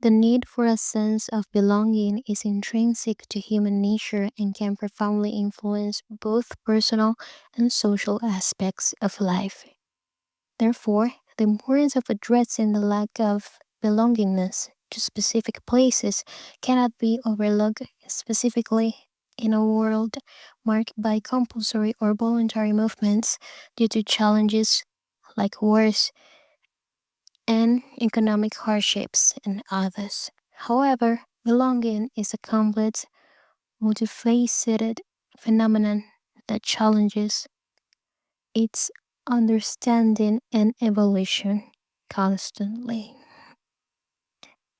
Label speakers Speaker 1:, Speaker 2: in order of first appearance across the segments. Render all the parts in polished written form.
Speaker 1: The need for a sense of belonging is intrinsic to human nature and can profoundly influence both personal and social aspects of life. Therefore, the importance of addressing the lack of belongingness to specific places cannot be overlooked, specifically in a world marked by compulsory or voluntary movements due to challenges like wars and economic hardships and others. However, belonging is a complex, multifaceted phenomenon that challenges its understanding and evolution constantly.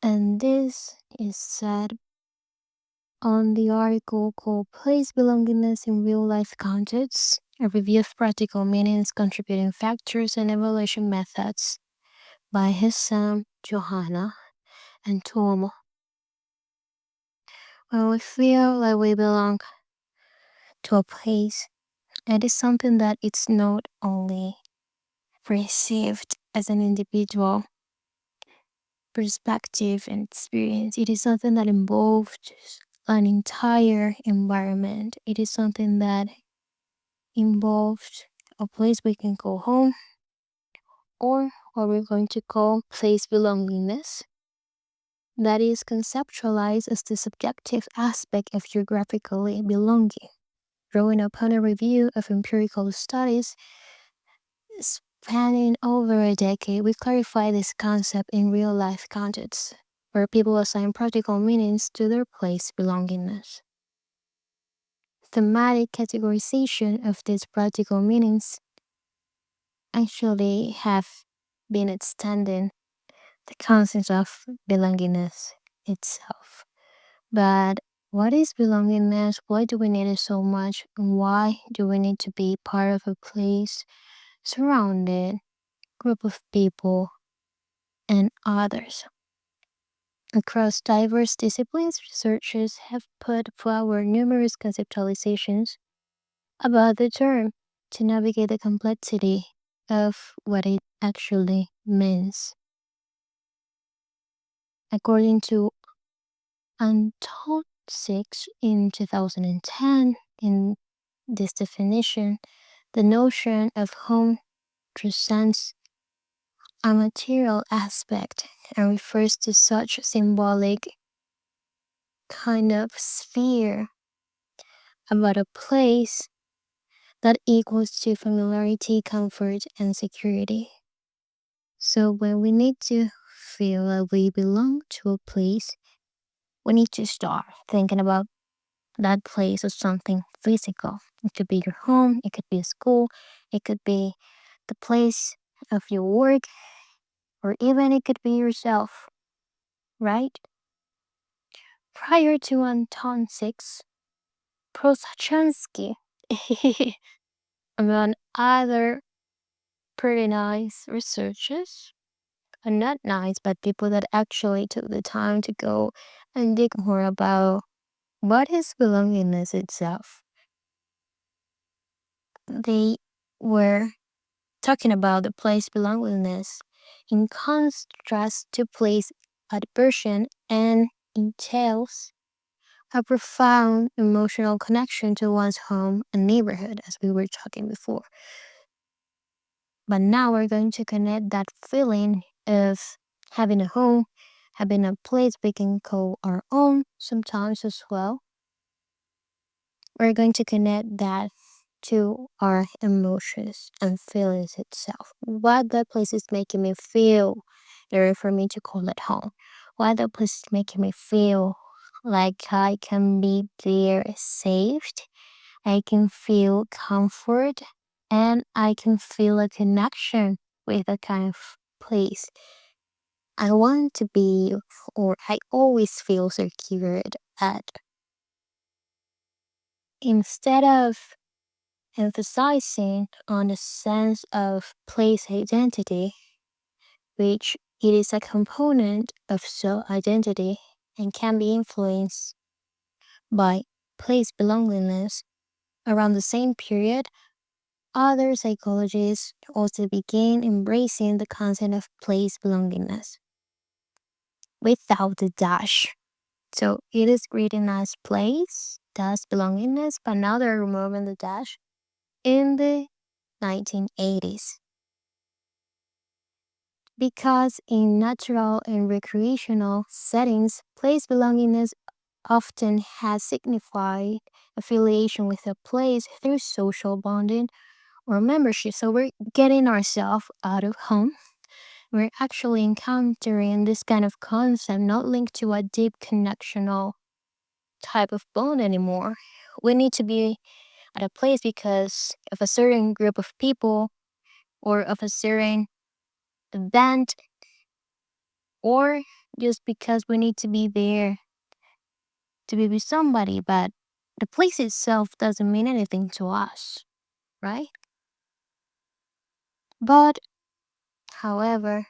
Speaker 1: And this is said on the article called Place Belongingness in Real Life Contexts, a review of practical meanings, contributing factors, and evaluation methods by Hissam, Johanna, and Tuomo. When we feel like we belong to a place, it is something that it's not only perceived as an individual perspective and experience. It is something that involved an entire environment. It is something that involved a place we can call home or what we're going to call place belongingness. That is conceptualized as the subjective aspect of geographically belonging. Drawing upon a review of empirical studies spanning over a decade, we clarify this concept in real life contexts, where people assign practical meanings to their place belongingness. Thematic categorization of these practical meanings actually have been extending the concept of belongingness itself. But what is belongingness? Why do we need it so much? Why do we need to be part of a place, surrounded, group of people, and others? Across diverse disciplines, researchers have put forward numerous conceptualizations about the term to navigate the complexity of what it actually means. According to Anton 6 in 2010, in this definition, the notion of home transcends a material aspect and refers to such symbolic kind of sphere about a place that equals to familiarity, comfort, and security. So when we need to feel that we belong to a place, we need to start thinking about that place as something physical. It could be your home, it could be a school, it could be the place of your work, or even it could be yourself, right? Prior to Anton 6, Prosachansky, among other pretty nice researchers, and not nice, but people that actually took the time to go and dig more about what is belongingness itself. They were talking about the place belongingness in contrast to place adversion and entails a profound emotional connection to one's home and neighborhood, as we were talking before. But now we're going to connect that feeling of having a home, having a place we can call our own sometimes as well. We're going to connect that to our emotions and feelings itself. What that place is making me feel in order for me to call it home. What that place is making me feel like I can be there saved. I can feel comfort and I can feel a connection with a kind of place. I want to be, or I always feel secured at. Instead of emphasizing on the sense of place identity, which it is a component of self identity and can be influenced by place belongingness. Around the same period, other psychologists also began embracing the concept of place belongingness. without the dash. So it is written as place, thus belongingness, but now they're removing the dash in the 1980s. Because in natural and recreational settings, place belongingness often has signified affiliation with a place through social bonding or membership. So we're getting ourselves out of home. We're actually encountering this kind of concept not linked to a deep connectional type of bond anymore. We need to be at a place because of a certain group of people or of a certain event, or just because we need to be there to be with somebody, but the place itself doesn't mean anything to us, right? But, however,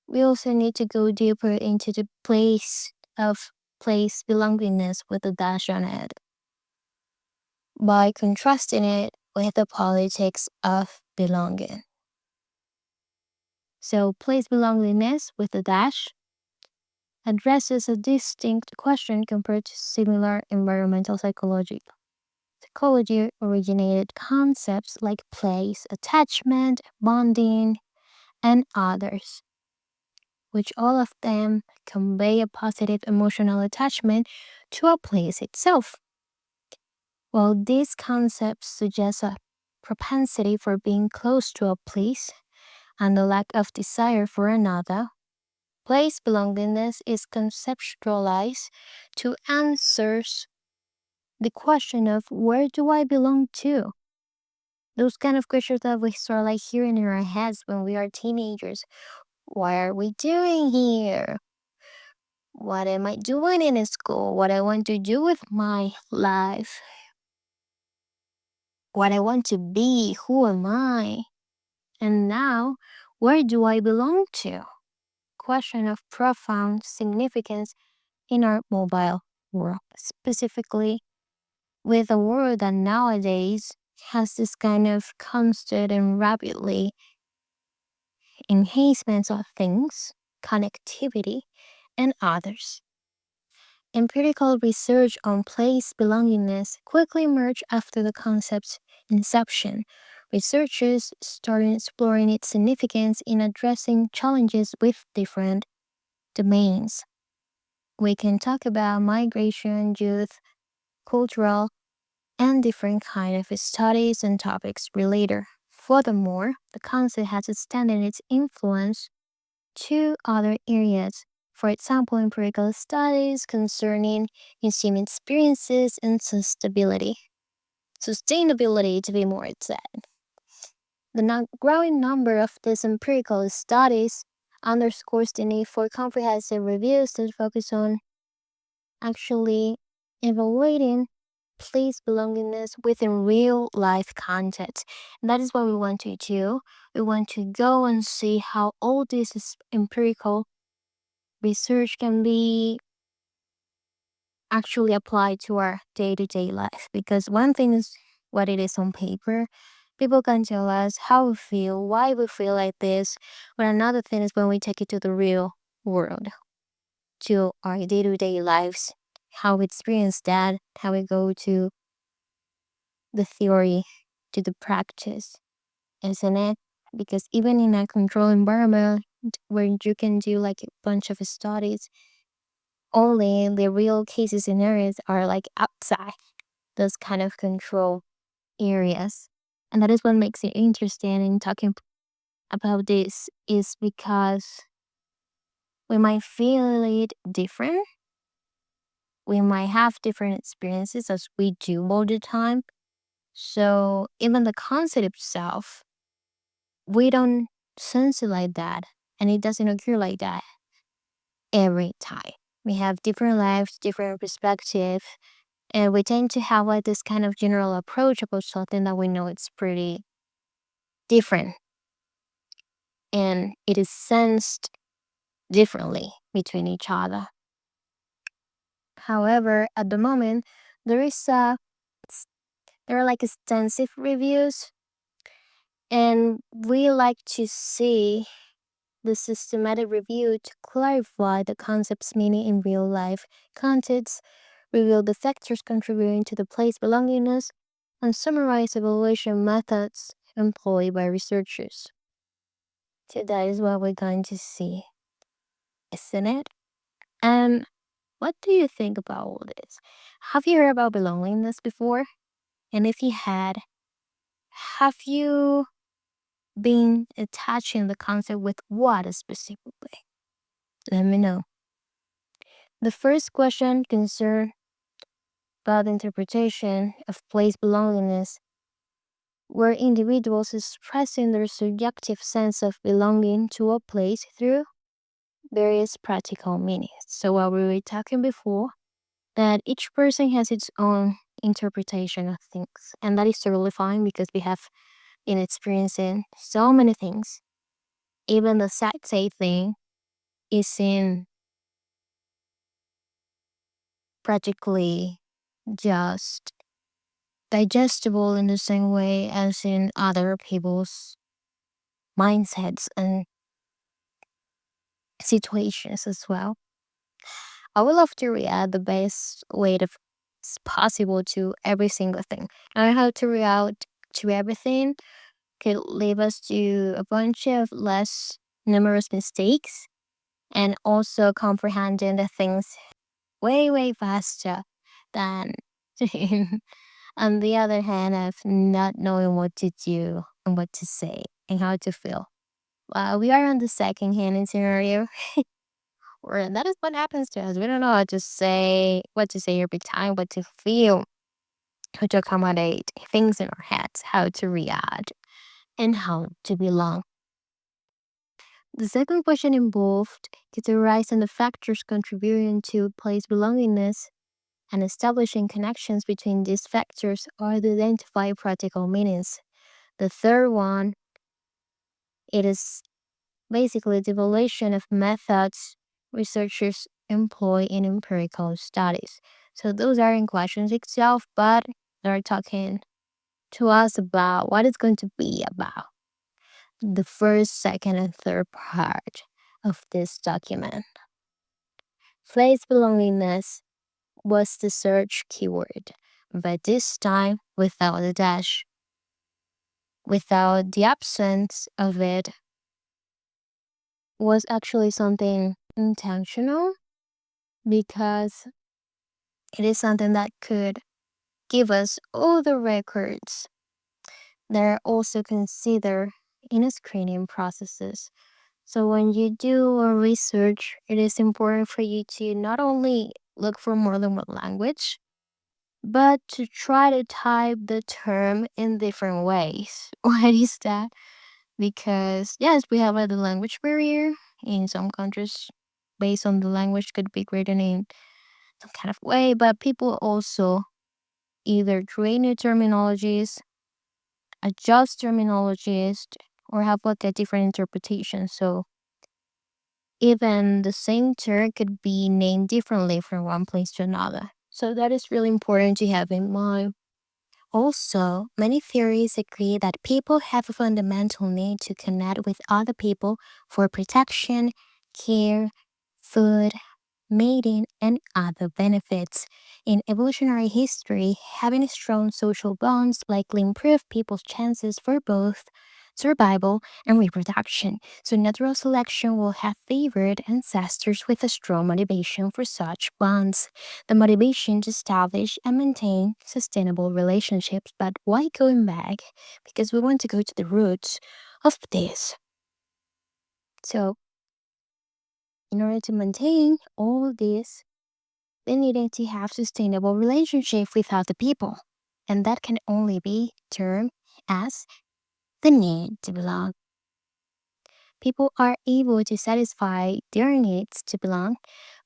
Speaker 1: we also need to go deeper into the place belongingness with a dash on it by contrasting it with the politics of belonging. So, place belongingness with a dash addresses a distinct question compared to similar environmental psychology. Psychology originated concepts like place, attachment, bonding, and others, which all of them convey a positive emotional attachment to a place itself. While these concepts suggest a propensity for being close to a place and a lack of desire for another, place belongingness is conceptualized to answer the question of where do I belong to? Those kind of questions that we start like hearing in our heads when we are teenagers. What are we doing here? What am I doing in school? What I want to do with my life? What I want to be? Who am I? And now, where do I belong to? Question of profound significance in our mobile world, specifically with a world that nowadays has this kind of constant and rapidly enhancements of things, connectivity, and others. Empirical research on place belongingness quickly emerged after the concept's inception. Researchers started exploring its significance in addressing challenges with different domains. We can talk about migration, youth, cultural, and different kind of studies and topics related. Furthermore, the concept has extended its influence to other areas. For example, empirical studies concerning consumer experiences and sustainability to be more exact. The growing number of these empirical studies underscores the need for comprehensive reviews that focus on actually evaluating place belongingness within real life context. And that is what we want to do. We want to go and see how all this is empirical research can be actually applied to our day-to-day life, because one thing is what it is on paper. People can tell us how we feel, why we feel like this, but another thing is when we take it to the real world, to our day-to-day lives, how we experience that, how we go to the theory to the practice, isn't it? Because even in a controlled environment where you can do like a bunch of studies, only the real cases scenarios are like outside those kind of control areas. And that is what makes it interesting in talking about this, is because we might feel it different. We might have different experiences as we do all the time. So even the concept itself, we don't sense it like that. And it doesn't occur like that every time. We have different lives, different perspective, and we tend to have like this kind of general approach about something that we know it's pretty different and it is sensed differently between each other. However, at the moment, there is a there are like extensive reviews, and we like to see the systematic review to clarify the concept's meaning in real life contexts, reveal the factors contributing to the place belongingness, and summarize evaluation methods employed by researchers. So that is what we're going to see, isn't it? And what do you think about all this? Have you heard about belongingness before? And if you had, have you been attaching the concept with what specifically? Let me know. The first question concerned about the interpretation of place belongingness, where individuals expressing their subjective sense of belonging to a place through various practical meanings. So what we were talking before, that each person has its own interpretation of things, and that is totally fine because we have been experiencing so many things. Even the sad thing is in practically just digestible in the same way as in other people's mindsets and situations as well. I would love to react the best way of possible to every single thing. Knowing how to react to everything could lead us to a bunch of less numerous mistakes and also comprehending the things way faster than on the other hand of not knowing what to do and what to say and how to feel. We are on the second hand scenario where that is what happens to us. We don't know how to say what to say every time, what to feel, how to accommodate things in our heads, how to react, and how to belong. The second question involved categorizing the factors contributing to place belongingness and establishing connections between these factors or to identify practical meanings. The third one, it is basically the evaluation of methods researchers employ in empirical studies. So those are in questions itself, but they're talking to us about what it's going to be about. The first, second, and third part of this document. Place belongingness was the search keyword, but this time without a dash. Without the absence of it was actually something intentional because it is something that could give us all the records that are also considered in a screening processes. So when you do a research, it is important for you to not only look for more than one language, but to try to type the term in different ways. Why is that? Because yes, we have the language barrier in some countries based on the language could be written in some kind of way, but people also either create new terminologies, adjust terminologies, or have like a different interpretation. So even the same term could be named differently from one place to another. So that is really important to have in mind. Also, many theories agree that people have a fundamental need to connect with other people for protection, care, food, mating, and other benefits. In evolutionary history, having strong social bonds likely improved people's chances for both survival and reproduction. So, natural selection will have favored ancestors with a strong motivation for such bonds. The motivation to establish and maintain sustainable relationships. But why going back? Because we want to go to the roots of this. So, in order to maintain all this, they needed to have sustainable relationship with other people. And that can only be termed as the need to belong. People are able to satisfy their needs to belong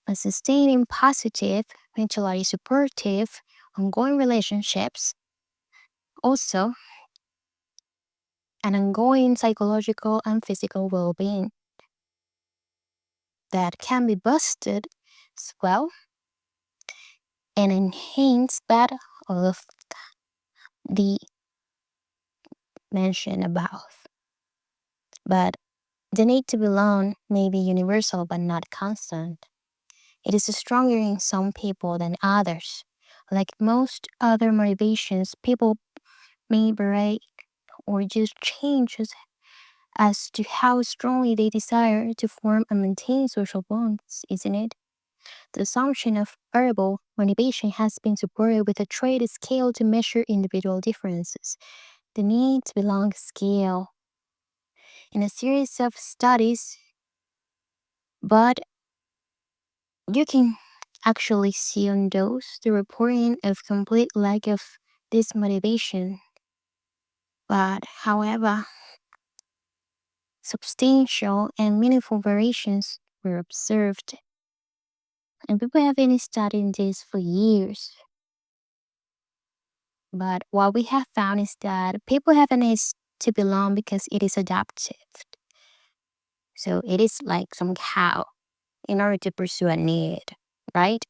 Speaker 1: by sustaining positive, mutually supportive, ongoing relationships. Also, an ongoing psychological and physical well-being that can be boosted as well and enhanced by all of the mentioned above. But The need to belong may be universal but not constant. It is stronger in some people than others. Like most other motivations, people may vary or just change as to how strongly they desire to form and maintain social bonds, isn't it? The assumption of variable motivation has been supported with a trade scale to measure individual differences. The need to belong scale in a series of studies, but you can actually see on those the reporting of complete lack of this motivation. But however, substantial and meaningful variations were observed, and people have been studying this for years. But what we have found is that people have a need to belong because it is adaptive. So it is like somehow in order to pursue a need, right?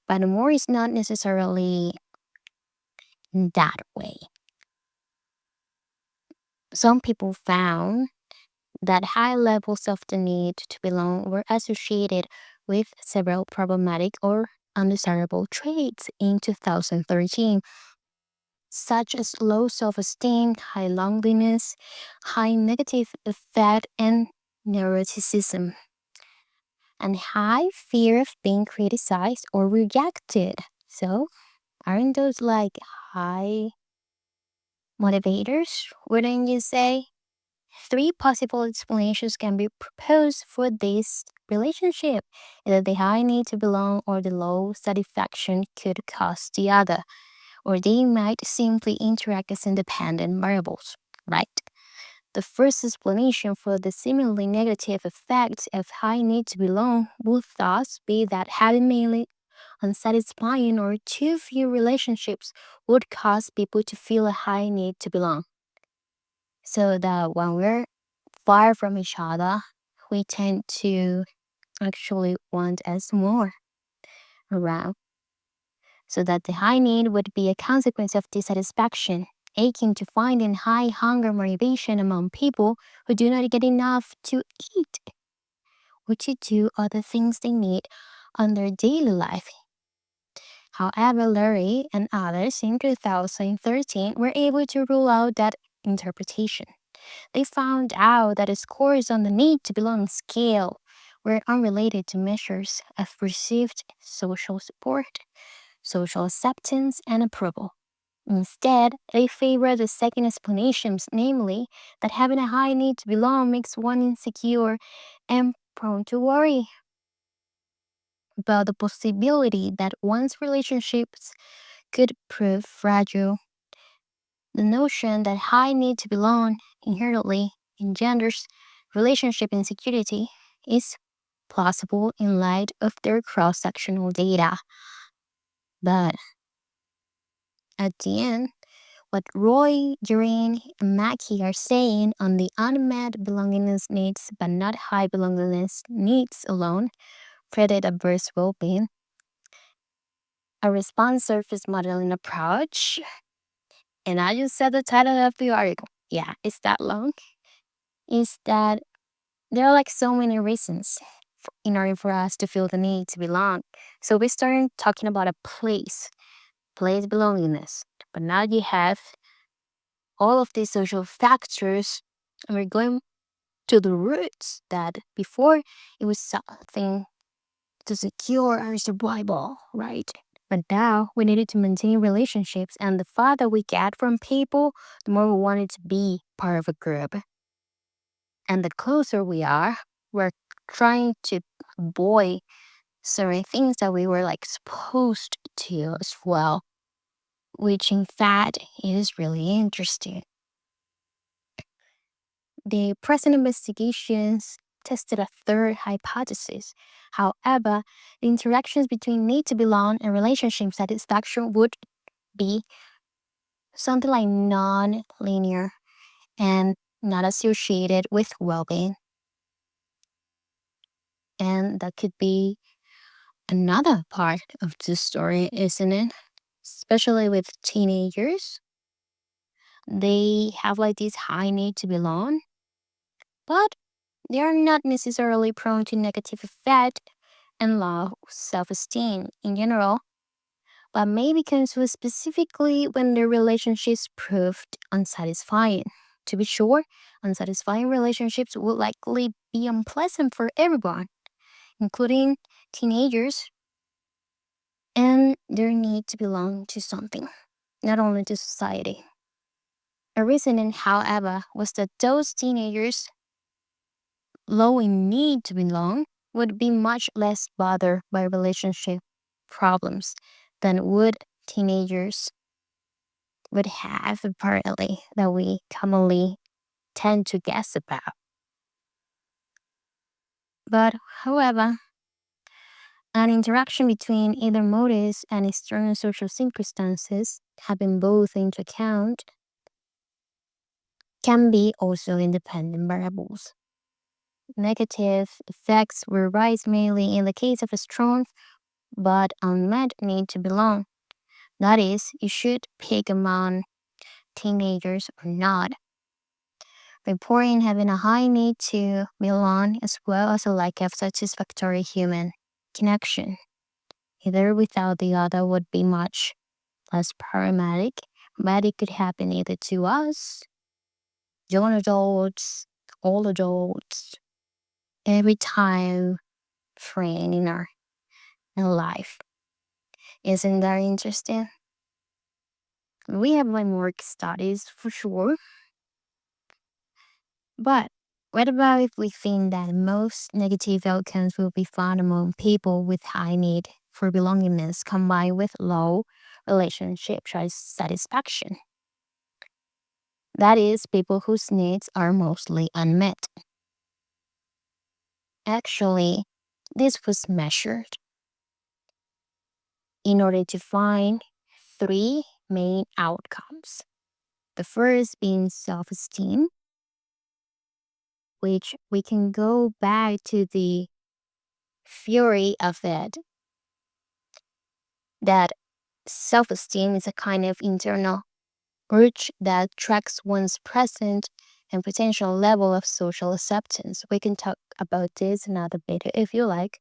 Speaker 1: But more is not necessarily in that way. Some people found that high levels of the need to belong were associated with several problematic or undesirable traits in 2013, such as low self esteem, high loneliness, high negative affect, and neuroticism, and high fear of being criticized or rejected. So, aren't those like high motivators, wouldn't you say? Three possible explanations can be proposed for this relationship. Either the high need to belong or the low satisfaction could cause the other, or they might simply interact as independent variables, right? The first explanation for the seemingly negative effects of high need to belong would thus be that having mainly unsatisfying or too few relationships would cause people to feel a high need to belong. So that when we're far from each other, we tend to actually want us more around. So that the high need would be a consequence of dissatisfaction, aching to find in high hunger motivation among people who do not get enough to eat or to do other things they need on their daily life. However, Larry and others in 2013 were able to rule out that interpretation. They found out that the scores on the need to belong scale were unrelated to measures of perceived social support, social acceptance, and approval. Instead, they favor the second explanations, namely that having a high need to belong makes one insecure and prone to worry about the possibility that one's relationships could prove fragile. The notion that high need to belong inherently engenders relationship insecurity is plausible in light of their cross-sectional data. But at the end, what Roy, Doreen, and Mackie are saying on the unmet belongingness needs but not high belongingness needs alone predict adverse well-being, a response surface modeling approach. And I just said the title of the article. Yeah, it's that long. Is that there are like so many reasons in order for us to feel the need to belong. So we started talking about a place belongingness. But now you have all of these social factors, and we're going to the roots that before it was something to secure our survival, right? But now we needed to maintain relationships, and the farther we get from people, the more we wanted to be part of a group. And the closer we are, we're trying to avoid certain things that we were like supposed to as well, which in fact is really interesting. The present investigations tested a third hypothesis. However, the interactions between need to belong and relationship satisfaction would be something like non-linear and not associated with well-being. And that could be another part of the story, isn't it? Especially with teenagers. They have like this high need to belong, but They are not necessarily prone to negative effect and low self-esteem in general, but may become so specifically when their relationships proved unsatisfying. To be sure, unsatisfying relationships will likely be unpleasant for everyone, including teenagers, and their need to belong to something, not only to society. A reason, however, was that those teenagers low in need to belong would be much less bothered by relationship problems than would teenagers would have apparently that we commonly tend to guess about. But however, an interaction between either motives and external social circumstances, having both into account, can be also independent variables. Negative effects will rise mainly in the case of a strong but unmet need to belong. That is, you should pick among teenagers or not. Reporting having a high need to belong as well as a lack of satisfactory human connection. Either without the other would be much less problematic, but it could happen either to us, young adults, old adults, every time frame in our life. Isn't that interesting? We have like more studies for sure, but what about if we think that most negative outcomes will be found among people with high need for belongingness combined with low relationship satisfaction? That is, people whose needs are mostly unmet. Actually, this was measured in order to find three main outcomes. The first being self esteem, which we can go back to the theory of it that self esteem is a kind of internal urge that tracks one's present and potential level of social acceptance. We can talk about this another bit if you like.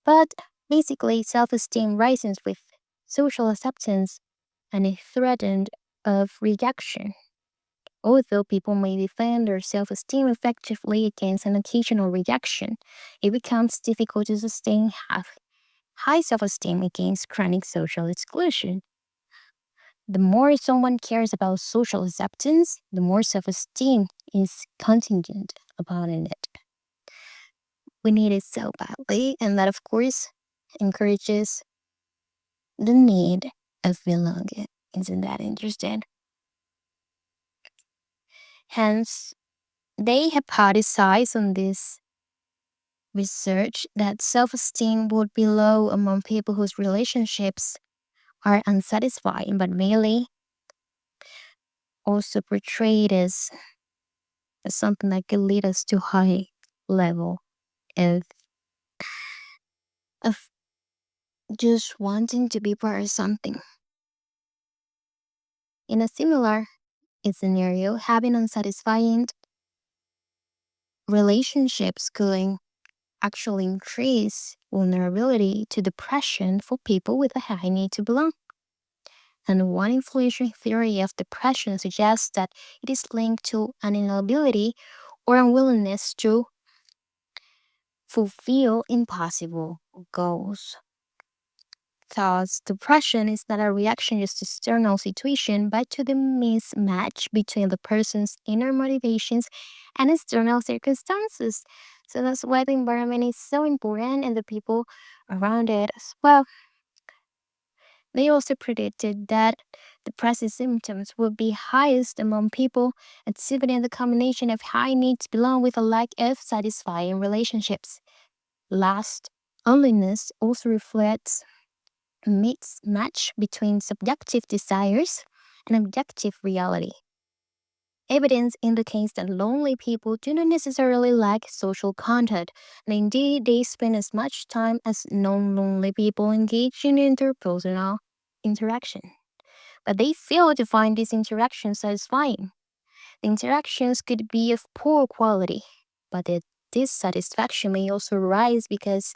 Speaker 1: But basically, self esteem rises with social acceptance and is threatened of rejection. Although people may defend their self esteem effectively against an occasional rejection, it becomes difficult to sustain high self esteem against chronic social exclusion. The more someone cares about social acceptance, the more self esteem is contingent upon it. We need it so badly, and that, of course, encourages the need of belonging. Isn't that interesting? Hence, they hypothesize on this research that self esteem would be low among people whose relationships are unsatisfying, but merely also portrayed as something that could lead us to high level of, of just wanting to be part of something. In a similar scenario, having unsatisfying relationships could actually increase vulnerability to depression for people with a high need to belong. And one influential theory of depression suggests that it is linked to an inability or unwillingness to fulfill impossible goals. Thus, depression is not a reaction just to external situation, but to the mismatch between the person's inner motivations and external circumstances. So that's why the environment is so important and the people around it as well. They also predicted that depressive symptoms would be highest among people exhibiting the combination of high needs belong with a lack of satisfying relationships. Last, loneliness also reflects a mismatch between subjective desires and objective reality. Evidence indicates that lonely people do not necessarily lack social contact, and indeed they spend as much time as non-lonely people engage in interpersonal interaction. But they fail to find these interactions satisfying. The interactions could be of poor quality, but the dissatisfaction may also rise because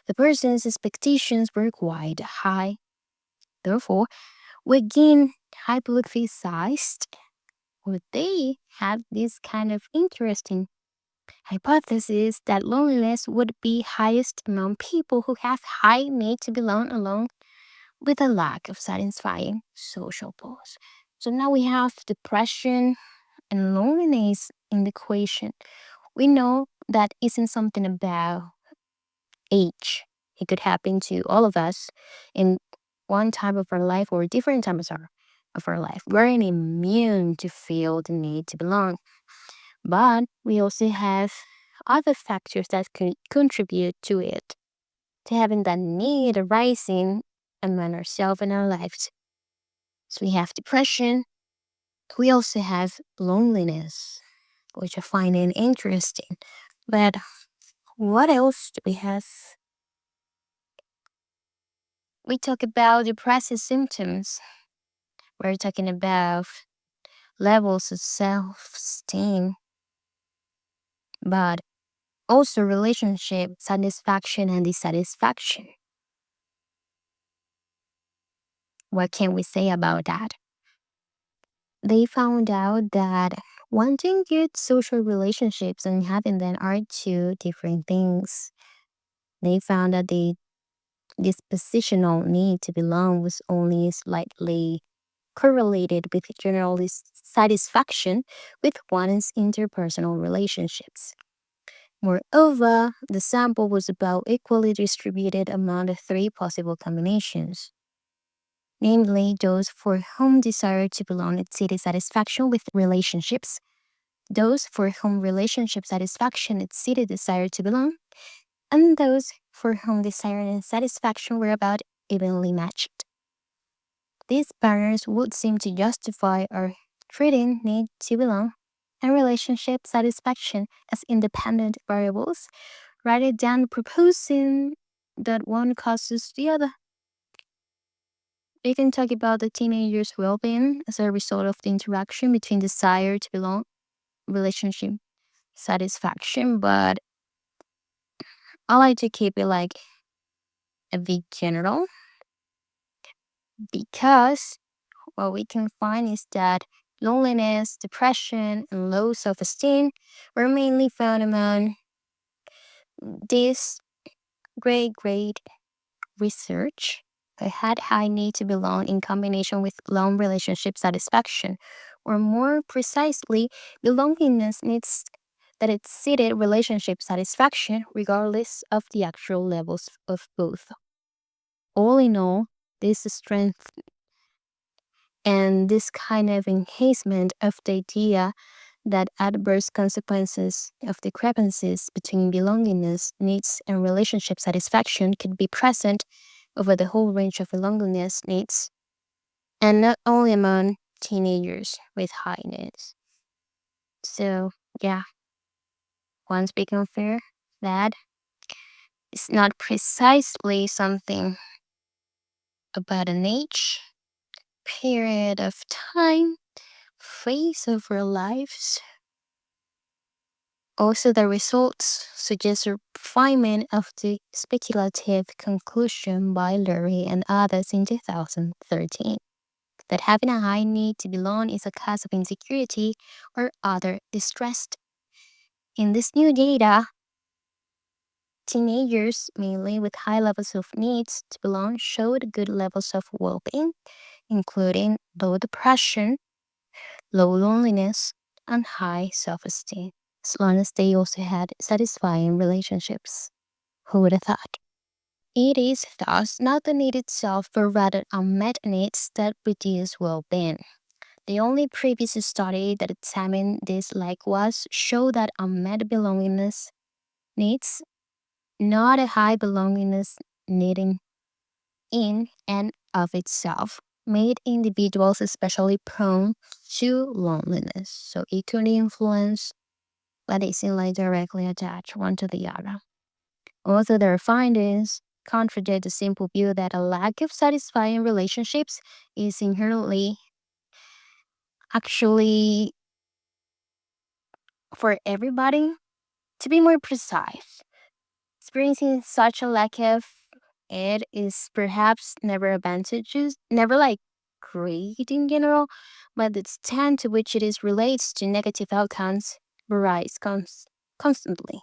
Speaker 1: the person's expectations were quite high. Therefore, we again hypothesized, or they have this kind of interesting hypothesis that loneliness would be highest among people who have high need to belong alone with a lack of satisfying social pulse. So now we have depression and loneliness in the equation. We know that isn't something about age. It could happen to all of us in one time of our life or different times of our life. We're not immune to feel the need to belong, but we also have other factors that could contribute to it, to having that need arising among ourselves and our lives. So we have depression. We also have loneliness, which I find it interesting. But what else do we have? We talk about depressive symptoms. We're talking about levels of self-esteem, but also relationship satisfaction and dissatisfaction. What can we say about that? They found out that wanting good social relationships and having them are two different things. They found that the dispositional need to belong was only slightly correlated with general satisfaction with one's interpersonal relationships. Moreover, the sample was about equally distributed among the three possible combinations, namely those for whom desire to belong exceeded satisfaction with relationships, those for whom relationship satisfaction exceeded desire to belong, and those for whom desire and satisfaction were about evenly matched. These patterns would seem to justify our treating need to belong and relationship satisfaction as independent variables rather than proposing that one causes the other. We can talk about the teenager's well being as a result of the interaction between desire to belong, relationship satisfaction, but I like to keep it like a bit general because what we can find is that loneliness, depression, and low self esteem were mainly found among this great research that had high need to belong in combination with long relationship satisfaction, or more precisely, belongingness needs that exceeded relationship satisfaction regardless of the actual levels of both. All in all, this strength and this kind of enhancement of the idea that adverse consequences of discrepancies between belongingness, needs, and relationship satisfaction could be present over the whole range of belongingness needs, and not only among teenagers with high needs. So, yeah, once become fair, that is not precisely something about an age, period of time, phase of our lives. Also, the results suggest a refinement of the speculative conclusion by Lurie and others in 2013 that having a high need to belong is a cause of insecurity or other distress. In this new data, teenagers, mainly with high levels of needs to belong, showed good levels of well being, including low depression, low loneliness, and high self esteem, as long as they also had satisfying relationships. Who would have thought? It is thus not the need itself, but rather unmet needs that reduce well being. The only previous study that examined this likewise showed that unmet belongingness needs, not a high belongingness needing in and of itself, made individuals especially prone to loneliness. So it could influence, but it seems like directly attached one to the other. Also, their findings contradict the simple view that a lack of satisfying relationships is inherently actually for everybody. To be more precise, experiencing such a lack of it is perhaps never advantageous, never like great in general, but the extent to which it is relates to negative outcomes varies constantly.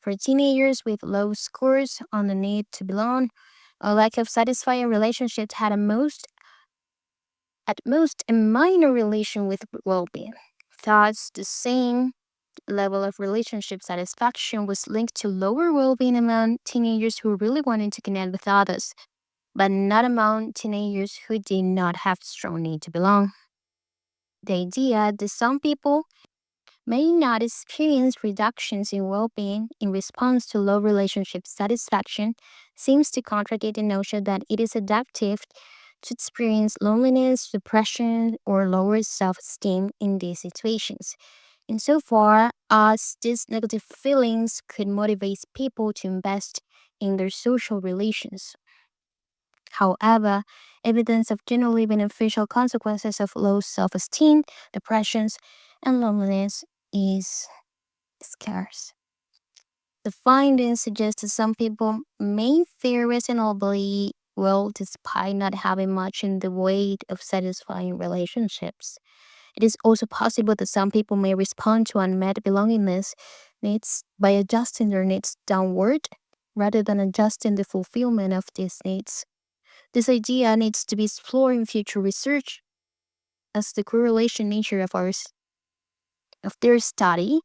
Speaker 1: For teenagers with low scores on the need to belong, a lack of satisfying relationships had at most a minor relation with well-being. Thus, the same level of relationship satisfaction was linked to lower well-being among teenagers who really wanted to connect with others, but not among teenagers who did not have strong need to belong. The idea that some people may not experience reductions in well-being in response to low relationship satisfaction seems to contradict the notion that it is adaptive to experience loneliness, depression, or lower self-esteem in these situations. Insofar as these negative feelings could motivate people to invest in their social relations. However, evidence of generally beneficial consequences of low self esteem, depressions, and loneliness is scarce. The findings suggest that some people may fare reasonably well despite not having much in the way of satisfying relationships. It is also possible that some people may respond to unmet belongingness needs by adjusting their needs downward rather than adjusting the fulfillment of these needs. This idea needs to be explored in future research as the correlation nature of their study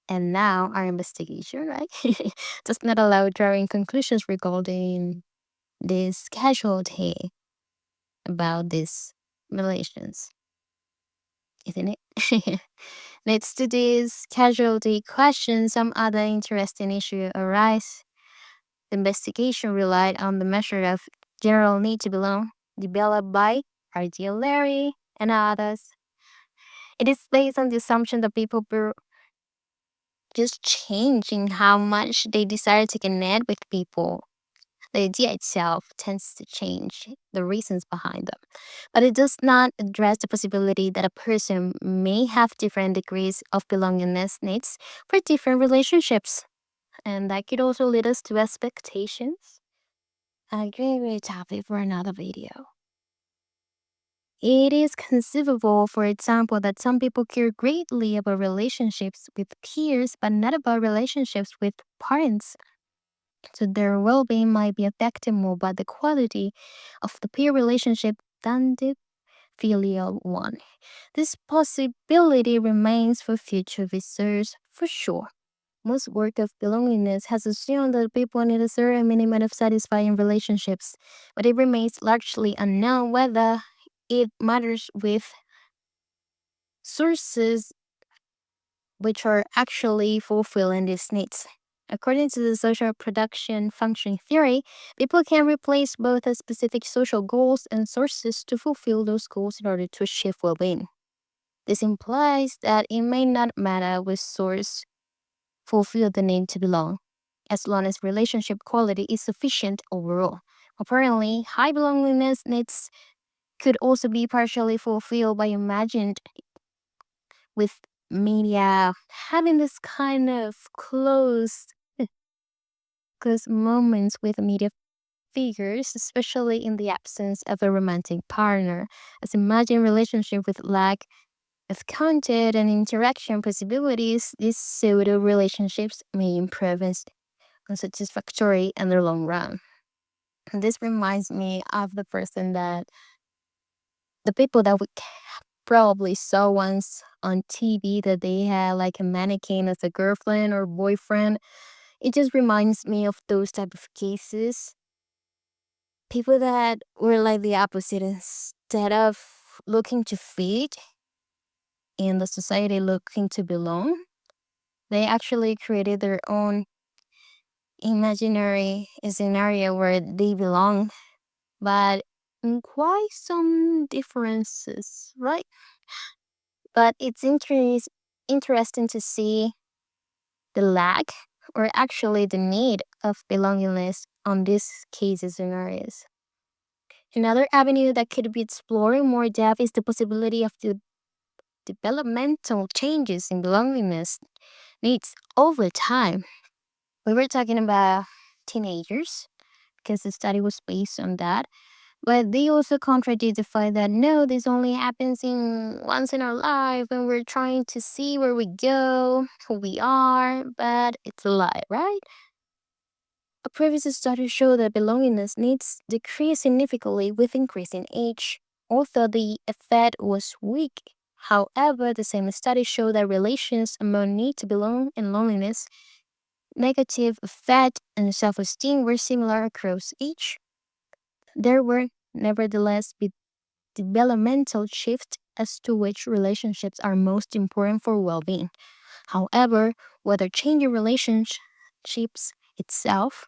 Speaker 1: and now our investigation, right, does not allow drawing conclusions regarding this casualty about these relations, isn't it? Next to this casualty question, some other interesting issue arise. The investigation relied on the measure of general need to belong, developed by R.D. Larry and others. It is based on the assumption that people were just changing how much they desire to connect with people. The idea itself tends to change the reasons behind them, but it does not address the possibility that a person may have different degrees of belongingness needs for different relationships, and that could also lead us to expectations. A great topic for another video. It is conceivable, for example, that some people care greatly about relationships with peers, but not about relationships with parents. So their well being might be affected more by the quality of the peer relationship than the filial one. This possibility remains for future research for sure. Most work of belongingness has assumed that people need a certain minimum of satisfying relationships, but it remains largely unknown whether it matters with sources which are actually fulfilling these needs. According to the social production function theory, people can replace both the specific social goals and sources to fulfill those goals in order to achieve well being. This implies that it may not matter which source fulfill the need to belong, as long as relationship quality is sufficient overall. Apparently, high belongingness needs could also be partially fulfilled by imagined with media having this kind of close moments with media figures, especially in the absence of a romantic partner, as imagined relationship with lack of content and interaction possibilities. These pseudo relationships may improve as unsatisfactory in the long run. And this reminds me of the people that we probably saw once on TV that they had like a mannequin as a girlfriend or boyfriend. It just reminds me of those type of cases. People that were like the opposite. Instead of looking to fit in the society, looking to belong, they actually created their own imaginary scenario where they belong, but quite some differences, right? But it's interesting to see the lack or actually the need of belongingness on these cases scenarios. Another avenue that could be explored in more depth is the possibility of the developmental changes in belongingness needs over time. We were talking about teenagers because the study was based on that. But they also contradict the fact that no, this only happens in once in our life when we're trying to see where we go, who we are, but it's a lie, right? A previous study showed that belongingness needs decrease significantly with increasing age, although the effect was weak. However, the same study showed that relations among need to belong and loneliness, negative effect, and self-esteem were similar across age. There were nevertheless developmental shift as to which relationships are most important for well being. However, whether changing relationships itself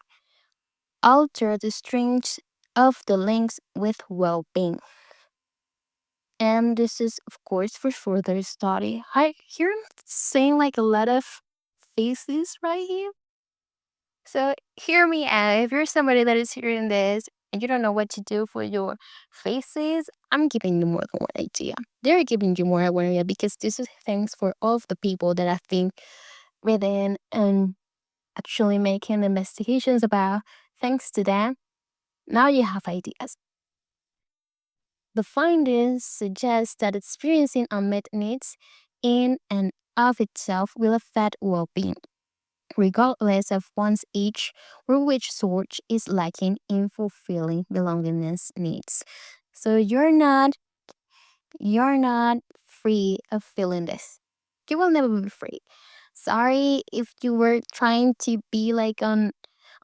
Speaker 1: alter the strength of the links with well being. And this is, of course, for further study. I hear him saying like a lot of faces right here. So hear me out. If you're somebody that is hearing this and you don't know what to do for your faces, I'm giving you more than one idea. They're giving you more than one idea because this is thanks for all of the people that have been reading and actually making investigations about. Thanks to them, now you have ideas. The findings suggest that experiencing unmet needs in and of itself will affect well being regardless of one's age or which sort is lacking in fulfilling belongingness needs. So you're not free of feeling this. You will never be free. Sorry if you were trying to be like on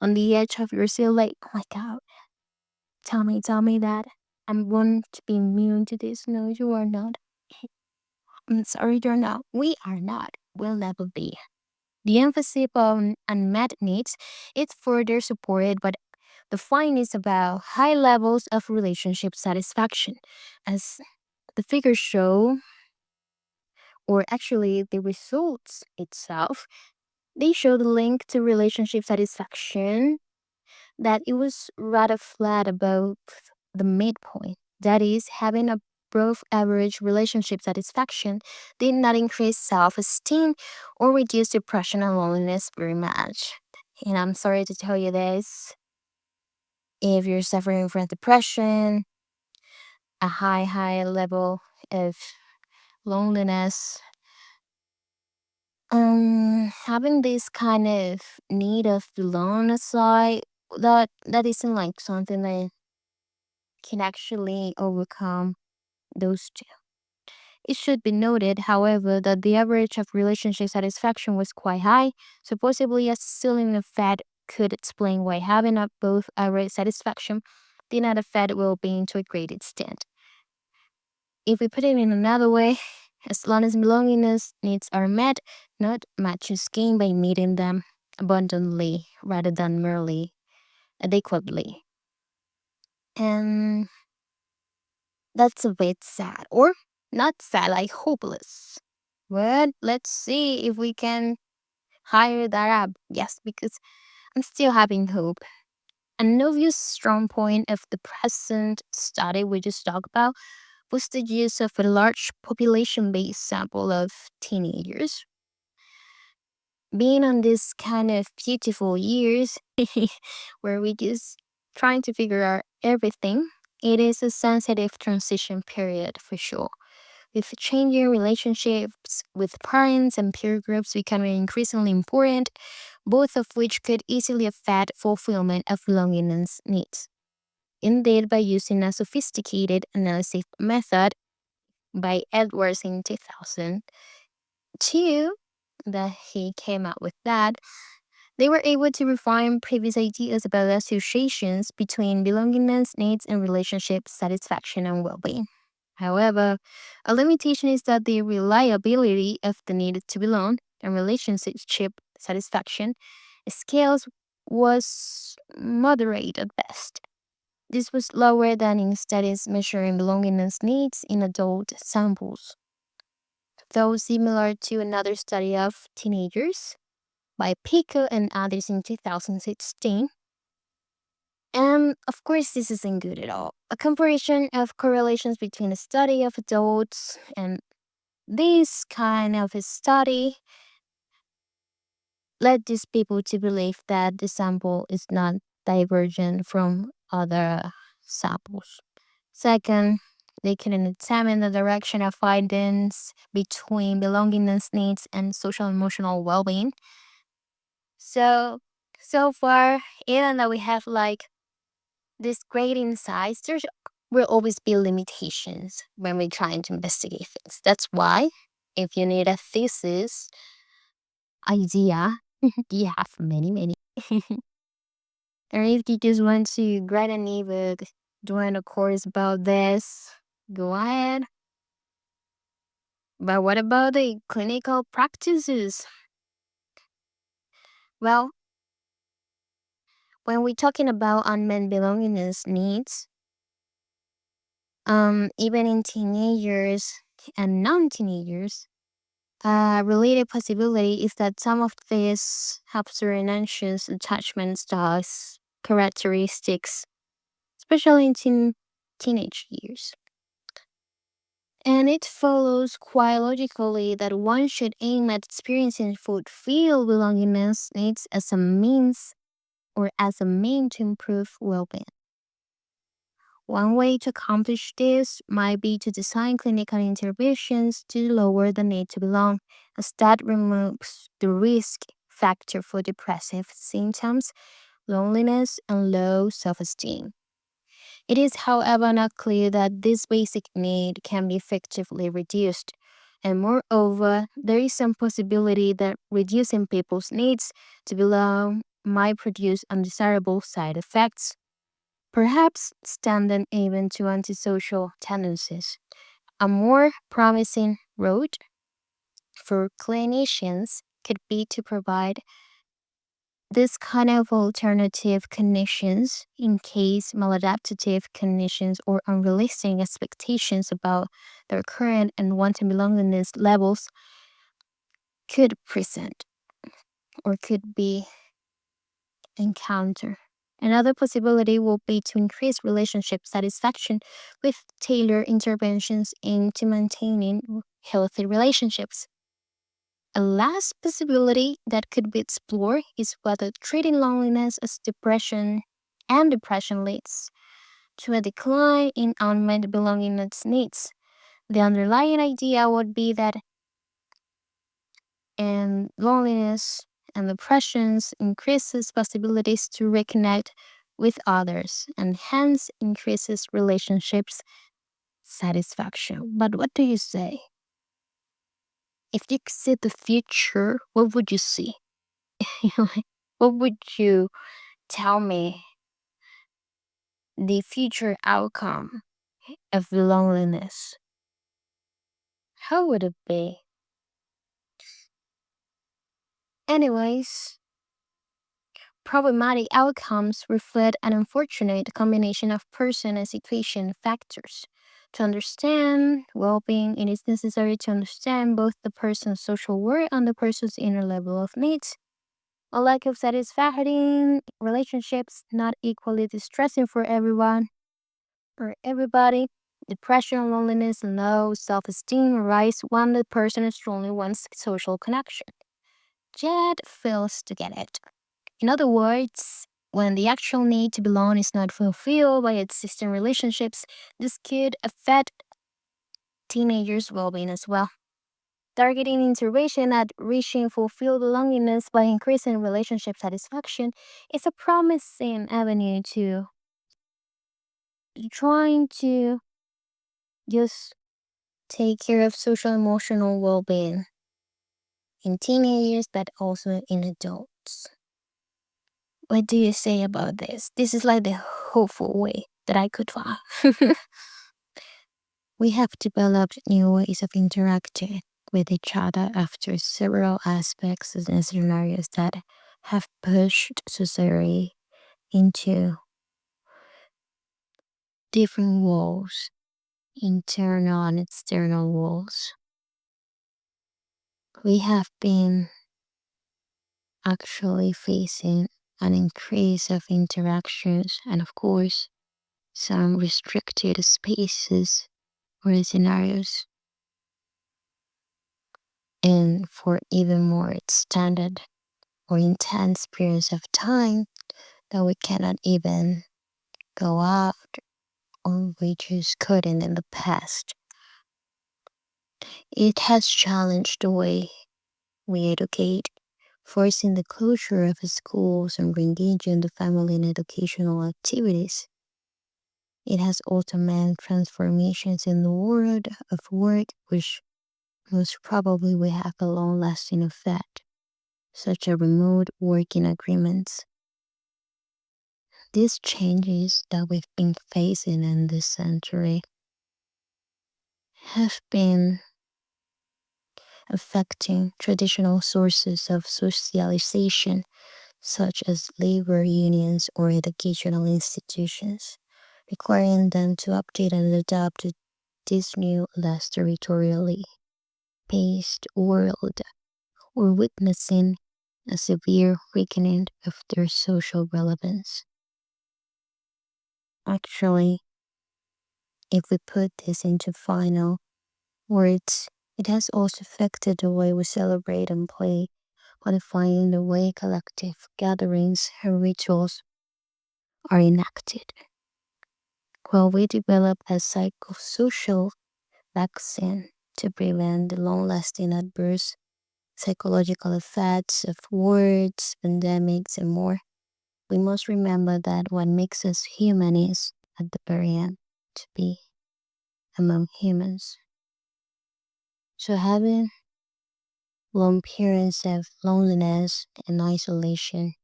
Speaker 1: the edge of your seat, like, oh my god, tell me that I'm going to be immune to this. No, you are not. I'm sorry, you're not. We are not. We'll never be. The emphasis on unmet needs is further supported by the findings about high levels of relationship satisfaction. As the figures show, or actually the results itself, they show the link to relationship satisfaction that it was rather flat above the midpoint. That is, having a above average relationship satisfaction did not increase self esteem or reduce depression and loneliness very much. And I'm sorry to tell you this, if you're suffering from depression, a high level of loneliness, having this kind of need of belonging aside, that isn't like something that can actually overcome those two. It should be noted, however, that the average of relationship satisfaction was quite high, so possibly a ceiling effect could explain why having a both average satisfaction did not affect well-being to a great extent. If we put it in another way, as long as belongingness needs are met, not much is gained by meeting them abundantly rather than merely adequately. And that's a bit sad, or not sad, like hopeless. But let's see if we can higher that up. Yes, because I'm still having hope. An obvious strong point of the present study we just talked about was the use of a large population-based sample of teenagers. Being on this kind of beautiful years where we just trying to figure out everything, it is a sensitive transition period for sure. With changing relationships with parents and peer groups becoming increasingly important, both of which could easily affect fulfillment of loneliness needs. Indeed, by using a sophisticated analysis method by Edwards in 2002, that he came out with that, they were able to refine previous ideas about associations between belongingness needs and relationship satisfaction and well-being. However, a limitation is that the reliability of the need to belong and relationship satisfaction scales was moderate at best. This was lower than in studies measuring belongingness needs in adult samples, though similar to another study of teenagers by Pico and others in 2016. And of course, this isn't good at all. A comparison of correlations between the study of adults and this kind of a study led these people to believe that the sample is not divergent from other samples. Second, they can examine the direction of findings between belongingness needs and social emotional well-being. So, so far, even though we have like this great insights, there's will always be limitations when we're trying to investigate things. That's why, if you need a thesis idea, you have many. Or if you just want to grad an ebook, doing a course about this, go ahead. But what about the clinical practices? Well, when we're talking about unmet belongingness needs, even in teenagers and non-teenagers, a related possibility is that some of these have certain anxious attachment styles characteristics, especially in teenage years. And it follows quite logically that one should aim at experiencing fulfilled belongingness needs as a means or as a mean to improve well-being. One way to accomplish this might be to design clinical interventions to lower the need to belong, as that removes the risk factor for depressive symptoms, loneliness, and low self-esteem. It is, however, not clear that this basic need can be effectively reduced. And moreover, there is some possibility that reducing people's needs to belong might produce undesirable side effects, perhaps extending even to antisocial tendencies. A more promising road for clinicians could be to provide this kind of alternative conditions in case maladaptive conditions or unrealistic expectations about their current and wanted belongingness levels could present or could be encountered. Another possibility will be to increase relationship satisfaction with tailored interventions into maintaining healthy relationships. A last possibility that could be explored is whether treating loneliness as depression and depression leads to a decline in unmet belongingness needs. The underlying idea would be that loneliness and depressions increases possibilities to reconnect with others and hence increases relationships satisfaction. But what do you say? If you could see the future, what would you see? What would you tell me the future outcome of loneliness? How would it be? Anyways, problematic outcomes reflect an unfortunate combination of person and situation factors. To understand well being, it is necessary to understand both the person's social worth and the person's inner level of needs. A lack of satisfactory relationships not equally distressing for everyone or everybody. Depression, loneliness, and low self-esteem arise when the person strongly wants social connection, yet fails to get it. In other words, when the actual need to belong is not fulfilled by existing relationships, this could affect teenagers' well-being as well. Targeting intervention at reaching fulfilled belongingness by increasing relationship satisfaction is a promising avenue to trying to just take care of social emotional well-being in teenagers but also in adults. What do you say about this? This is like the hopeful way that I could find. We have developed new ways of interacting with each other after several aspects and scenarios that have pushed society into different walls, internal and external walls. We have been actually facing an increase of interactions and, of course, some restricted spaces or scenarios, and for even more extended or intense periods of time that we cannot even go out or we just couldn't in the past. It has challenged the way we educate, forcing the closure of the schools and re-engaging the family in educational activities. It has also meant transformations in the world of work, which most probably will have a long lasting effect, such as remote working agreements. These changes that we've been facing in this century have been affecting traditional sources of socialization, such as labor unions or educational institutions, requiring them to update and adapt to this new, less territorially paced world, or witnessing a severe weakening of their social relevance. Actually, if we put this into final words, it has also affected the way we celebrate and play, modifying the way collective gatherings and rituals are enacted. While we develop a psychosocial vaccine to prevent the long lasting adverse psychological effects of wars, pandemics, and more, we must remember that what makes us human is, at the very end, to be among humans. So, having long periods of loneliness and isolation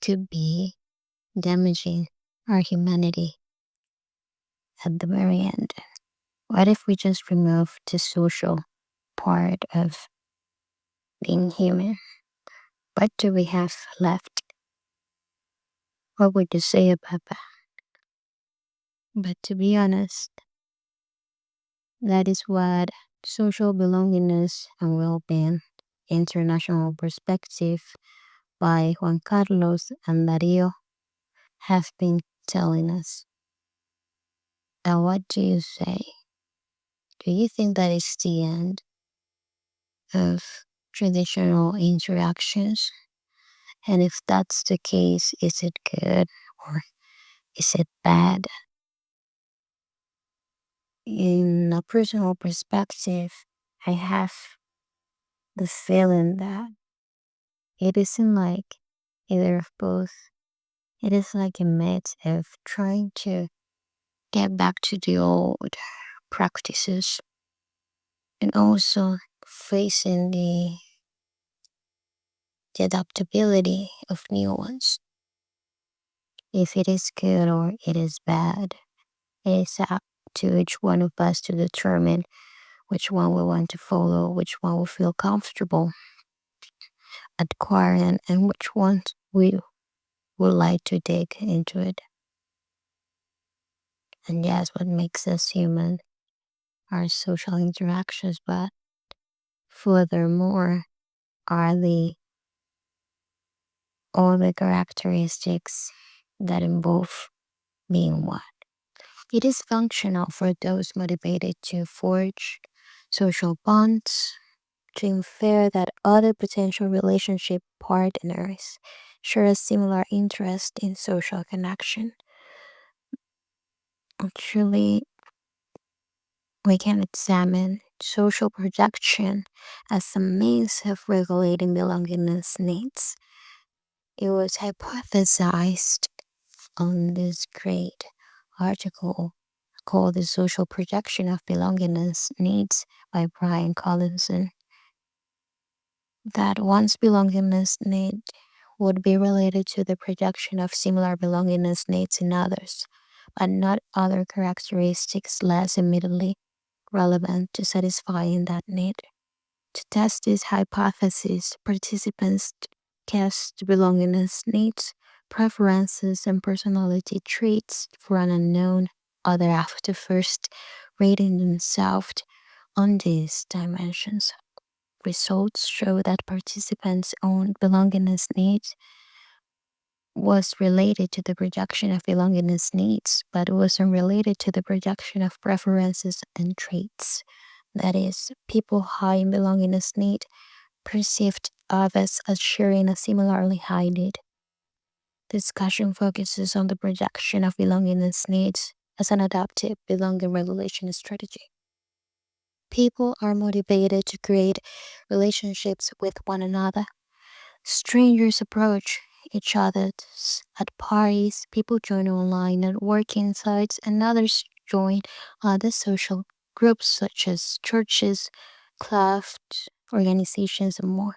Speaker 1: could be damaging our humanity at the very end. What if we just remove the social part of being human? What do we have left? What would you say about that? But to be honest, that is what social belongingness and well-being, international perspective by Juan Carlos and Dario have been telling us. And what do you say? Do you think that is the end of traditional interactions? And if that's the case, is it good or is it bad? In a personal perspective, I have the feeling that it isn't like either of both. It is like a mix of trying to get back to the old practices and also facing the adaptability of new ones. If it is good or it is bad, it is up to each one of us to determine which one we want to follow, which one we feel comfortable acquiring, and which ones we would like to dig into it. And yes, what makes us human are social interactions, but furthermore are the all the characteristics that involve being one. It is functional for those motivated to forge social bonds, to infer that other potential relationship partners share a similar interest in social connection. Actually, we can examine social projection as a means of regulating belongingness needs. It was hypothesized on this great article called The Social Projection of Belongingness Needs by Brian Collisson that one's belongingness need would be related to the projection of similar belongingness needs in others, but not other characteristics less immediately relevant to satisfying that need. To test this hypothesis, participants cast belongingness needs, preferences, and personality traits for an unknown other after first rating themselves on these dimensions. Results show that participants' own belongingness needs was related to the projection of belongingness needs, but wasn't related to the projection of preferences and traits. That is, people high in belongingness need perceived others as sharing a similarly high need. Discussion focuses on the projection of belongingness needs as an adaptive belonging regulation strategy. People are motivated to create relationships with one another. Strangers approach each other at parties, people join online networking sites, and others join other social groups such as churches, clubs, organizations, and more,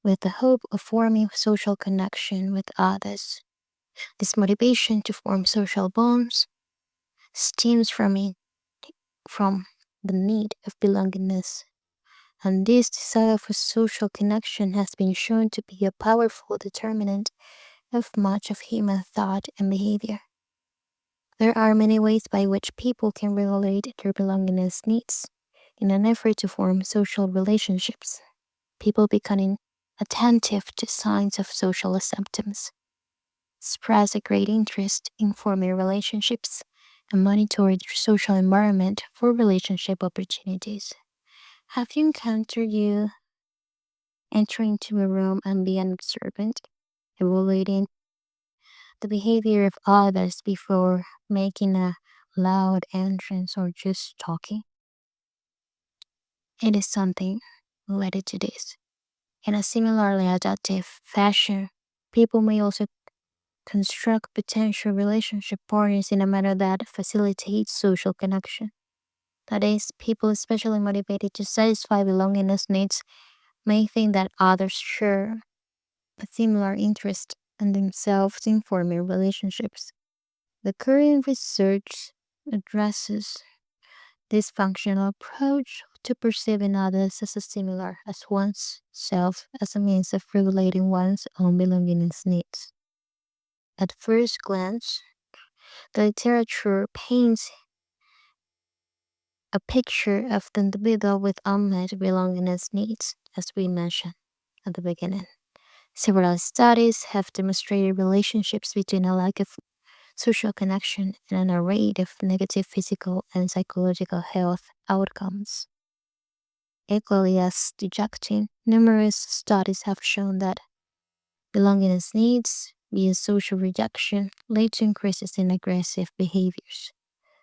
Speaker 1: with the hope of forming social connection with others. This motivation to form social bonds stems from the need of belongingness, and this desire for social connection has been shown to be a powerful determinant of much of human thought and behavior. There are many ways by which people can regulate their belongingness needs in an effort to form social relationships. People becoming attentive to signs of social acceptance, express a great interest in forming relationships, and monitor their social environment for relationship opportunities. Have you encountered you entering into a room and being observant, evaluating the behavior of others before making a loud entrance or just talking? It is something related to this. In a similarly adaptive fashion, people may also construct potential relationship partners in a manner that facilitates social connection. That is, people especially motivated to satisfy belongingness needs may think that others share a similar interest in themselves in forming relationships. The current research addresses this functional approach to perceiving others as a similar as one's self as a means of regulating one's own belongingness needs. At first glance, the literature paints a picture of the individual with unmet belongingness needs, as we mentioned at the beginning. Several studies have demonstrated relationships between a lack of social connection and an array of negative physical and psychological health outcomes. Equally as dejecting, numerous studies have shown that belongingness needs via social rejection lead to increases in aggressive behaviors.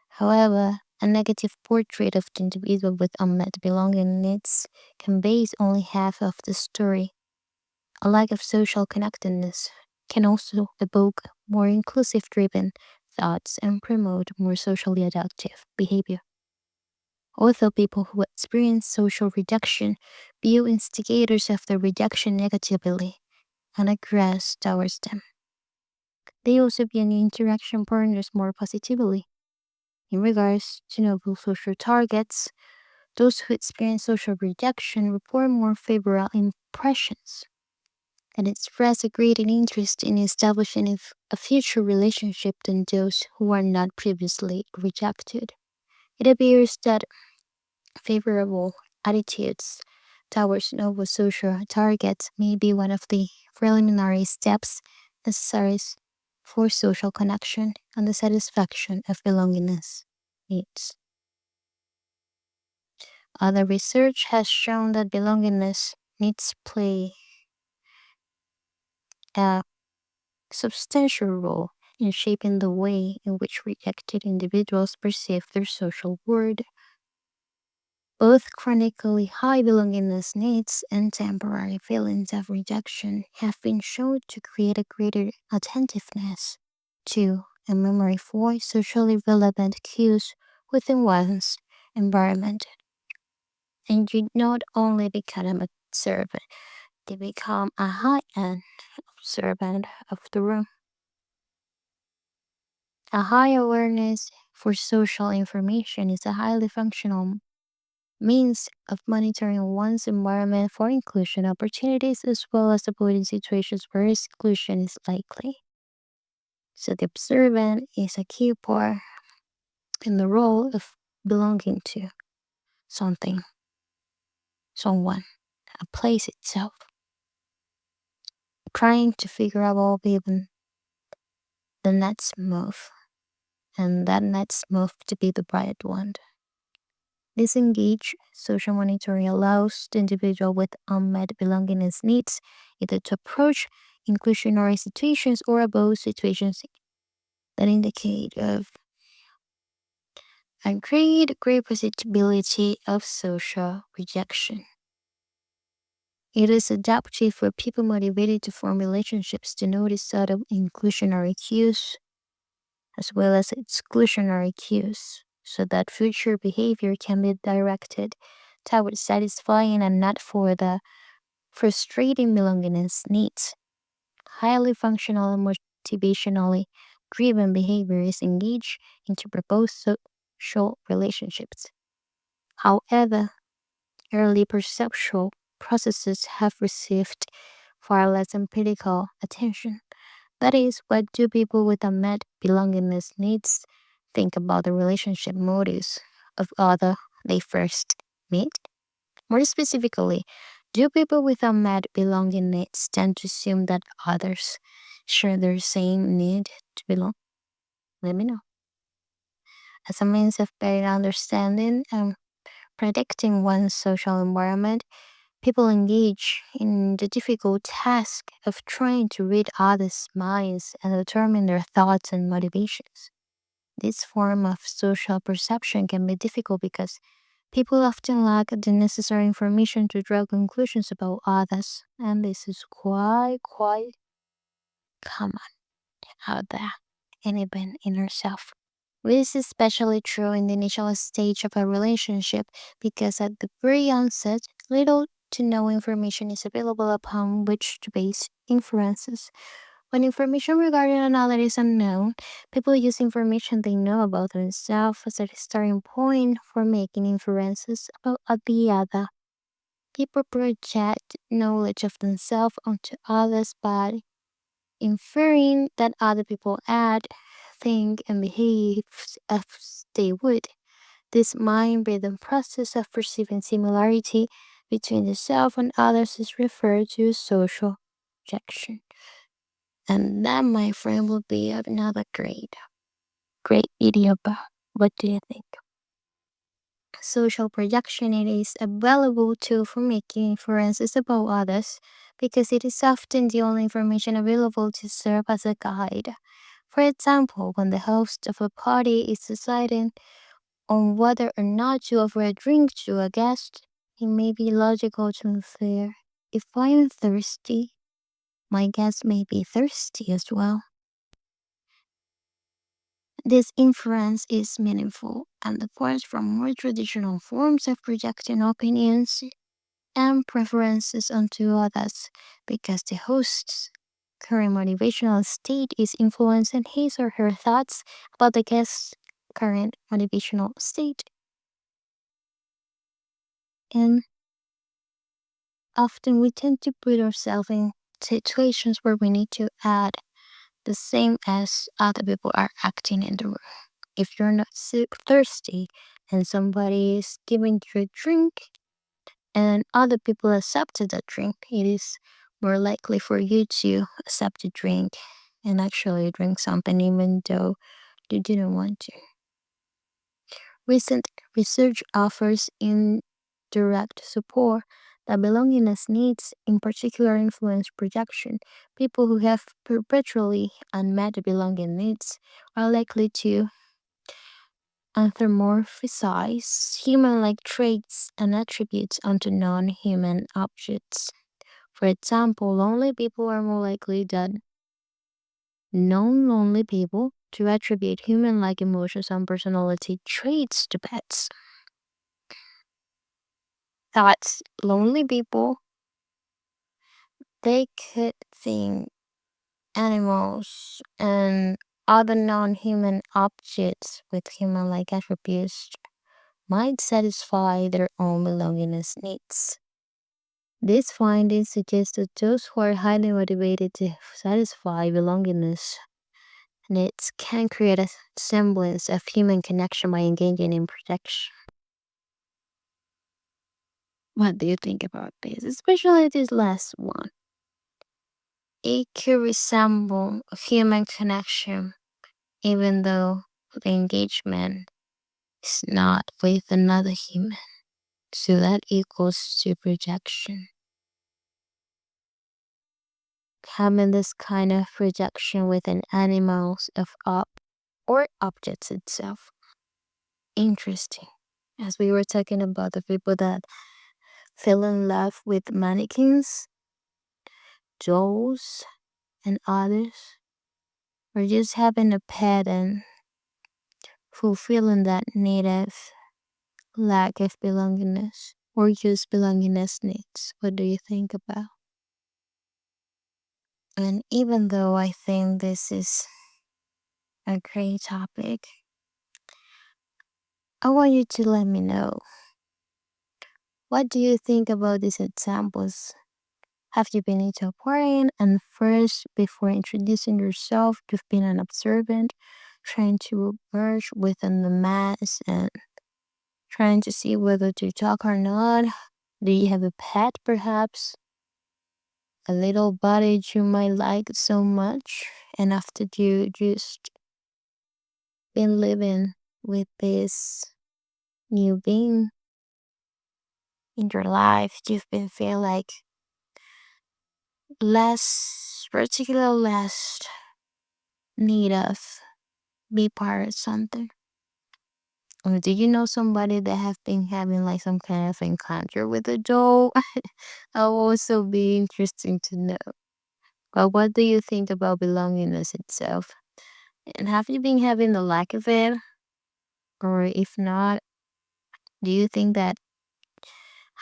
Speaker 1: However, a negative portrait of the individual with unmet belonging needs conveys only half of the story. A lack of social connectedness can also evoke more inclusive driven thoughts and promote more socially adaptive behavior. Although people who experience social rejection view instigators of the rejection negatively and aggress towards them, they also view new interaction partners more positively. In regards to noble social targets, those who experience social rejection report more favorable impressions and express a greater interest in establishing a future relationship than those who are not previously rejected. It appears that favorable attitudes towards novel social targets may be one of the preliminary steps necessary for social connection and the satisfaction of belongingness needs. Other research has shown that belongingness needs play a substantial role in shaping the way in which rejected individuals perceive their social worth. Both chronically high belongingness needs and temporary feelings of rejection have been shown to create a greater attentiveness to and memory for socially relevant cues within one's environment. And you not only become an observant, they become a high-end observant of the room. A high awareness for social information is a highly functional means of monitoring one's environment for inclusion opportunities as well as avoiding situations where exclusion is likely. So the observant is a key part in the role of belonging to something, someone, a place itself, trying to figure out what will be the next move, and that next move to be the right one. Disengaged social monitoring allows the individual with unmet belongingness needs either to approach inclusionary situations or above situations that indicate of a great possibility of social rejection. It is adaptive for people motivated to form relationships to notice subtle inclusionary cues as well as exclusionary cues so that future behavior can be directed towards satisfying and not for the frustrating belongingness needs. Highly functional and motivationally driven behavior is engaged into proposed social relationships. However, early perceptual processes have received far less empirical attention. That is, what do people with unmet belongingness needs think about the relationship motives of other they first meet? More specifically, do people with unmet belonging needs tend to assume that others share their same need to belong? Let me know. As a means of better understanding and predicting one's social environment, people engage in the difficult task of trying to read others' minds and determine their thoughts and motivations. This form of social perception can be difficult because people often lack the necessary information to draw conclusions about others, and this is quite common out there, and even in yourself. This is especially true in the initial stage of a relationship because at the very onset, little to no information is available upon which to base inferences. When information regarding another is unknown, people use information they know about themselves as a starting point for making inferences about the other. People project knowledge of themselves onto others by inferring that other people act, think, and behave as they would. This mind-reading process of perceiving similarity between the self and others is referred to as social projection. And that, my friend, will be another great video about. What do you think? Social projection it is a valuable tool for making inferences about others because it is often the only information available to serve as a guide. For example, when the host of a party is deciding on whether or not to offer a drink to a guest, it may be logical to infer if I am thirsty, my guest may be thirsty as well. This inference is meaningful and departs from more traditional forms of projecting opinions and preferences onto others because the host's current motivational state is influencing his or her thoughts about the guest's current motivational state. And often we tend to put ourselves in situations where we need to add the same as other people are acting in the room. If you're not thirsty and somebody is giving you a drink and other people accepted that drink, it is more likely for you to accept the drink and actually drink something even though you didn't want to. Recent research offers indirect support that belongingness needs, in particular, influence projection. People who have perpetually unmet belonging needs are likely to anthropomorphize human like traits and attributes onto non human objects. For example, lonely people are more likely than non lonely people to attribute human like emotions and personality traits to pets. Thoughts lonely people, they could think animals and other non human objects with human like attributes might satisfy their own belongingness needs. These findings suggest that those who are highly motivated to satisfy belongingness needs can create a semblance of human connection by engaging in protection. What do you think about this? Especially this last one. It could resemble a human connection, even though the engagement It's not with another human. So that equals to projection. Having this kind of projection within animals of up or objects itself. Interesting. As we were talking about the people that fell in love with mannequins, dolls, and others, or just having a pet and fulfilling that need of lack of belongingness or just belongingness needs. What do you think about? And even though I think this is a great topic, I want you to let me know, what do you think about these examples? Have you been into a aquarium and first, before introducing yourself, you've been an observant, trying to merge within the mass and trying to see whether to talk or not? Do you have a pet, perhaps? A little body you might like so much, and after you just been living with this new being in your life, you've been feel like less need of be part of something. Or do you know somebody that have been having like some kind of encounter with a doll? That will also be interesting to know. But what do you think about belongingness itself? And have you been having the lack of it? Or if not, do you think that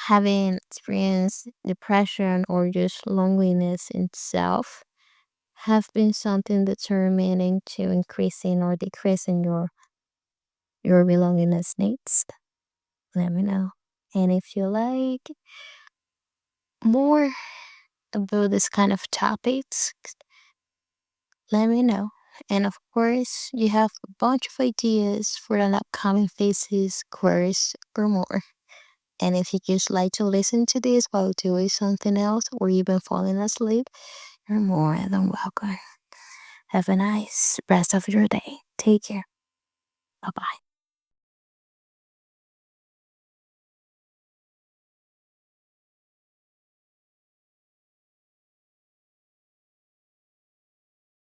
Speaker 1: having experienced depression or just loneliness itself have been something determining to increasing or decreasing your belongingness needs? Let me know. And if you like more about this kind of topics, let me know. And of course, you have a bunch of ideas for an upcoming thesis, course, or more. And if you just like to listen to this while doing something else or even falling asleep, you're more than welcome. Have a nice rest of your day. Take care. Bye bye.